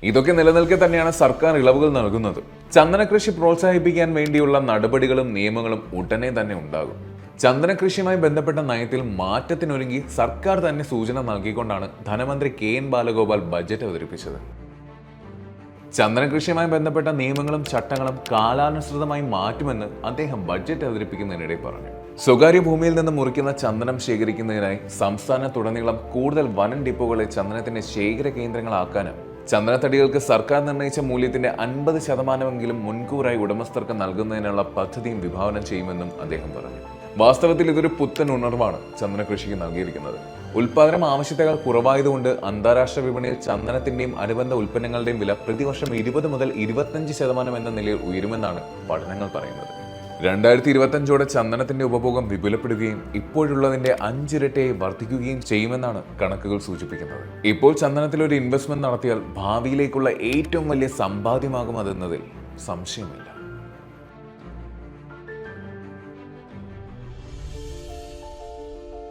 ഇതൊക്കെ നിലനിൽക്കെ തന്നെയാണ് സർക്കാർ ഇളവുകൾ നൽകുന്നത്. ചന്ദന കൃഷി പ്രോത്സാഹിപ്പിക്കാൻ വേണ്ടിയുള്ള നടപടികളും നിയമങ്ങളും ഉടനെ തന്നെ ഉണ്ടാകും. ചന്ദന കൃഷിയുമായി ബന്ധപ്പെട്ട നയത്തിൽ മാറ്റത്തിനൊരുങ്ങി സർക്കാർ തന്നെ സൂചന നൽകിക്കൊണ്ടാണ് ധനമന്ത്രി KN ബാലഗോപാൽ ബജറ്റ് അവതരിപ്പിച്ചത്. ചന്ദന കൃഷിയുമായി ബന്ധപ്പെട്ട നിയമങ്ങളും ചട്ടങ്ങളും കാലാനുസൃതമായി മാറ്റുമെന്ന് അദ്ദേഹം ബജറ്റ് അവതരിപ്പിക്കുന്നതിനിടെ പറഞ്ഞു. സ്വകാര്യ ഭൂമിയിൽ നിന്ന് മുറിക്കുന്ന ചന്ദനം ശേഖരിക്കുന്നതിനായി സംസ്ഥാനത്തുടനീളം കൂടുതൽ വനം ഡിപ്പോകളെ ചന്ദനത്തിന്റെ ശേഖര കേന്ദ്രങ്ങളാക്കാനും ചന്ദനത്തടികൾക്ക് സർക്കാർ നിർണയിച്ച മൂല്യത്തിന്റെ 50% മുൻകൂറായി ഉടമസ്ഥർക്ക് നൽകുന്നതിനുള്ള പദ്ധതിയും വിഭാവനം ചെയ്യുമെന്നും അദ്ദേഹം പറഞ്ഞു. വാസ്തവത്തിൽ ഇതൊരു പുത്തൻ ഉണർവാണ് ചന്ദന കൃഷിക്ക് നൽകിയിരിക്കുന്നത്. ഉൽപാദനം ആവശ്യത്തേക്കാൾ കുറവായതുകൊണ്ട് അന്താരാഷ്ട്ര വിപണിയിൽ ചന്ദനത്തിന്റെയും അനുബന്ധ ഉൽപ്പന്നങ്ങളുടെയും വില പ്രതിവർഷം 20 മുതൽ 25% എന്ന നിലയിൽ ഉയരുമെന്നാണ് പഠനങ്ങൾ പറയുന്നത്. 2025ഓടെ ചന്ദനത്തിന്റെ ഉപഭോഗം വിപുലപ്പെടുകയും ഇപ്പോഴുള്ളതിന്റെ 5 ഇരട്ടിയായി വർദ്ധിക്കുകയും ചെയ്യുമെന്നാണ് കണക്കുകൾ സൂചിപ്പിക്കുന്നത്. ഇപ്പോൾ ചന്ദനത്തിൽ ഒരു ഇൻവെസ്റ്റ്മെന്റ് നടത്തിയാൽ ഭാവിയിലേക്കുള്ള ഏറ്റവും വലിയ സമ്പാദ്യമാകും അതെന്നതിൽ സംശയമില്ല.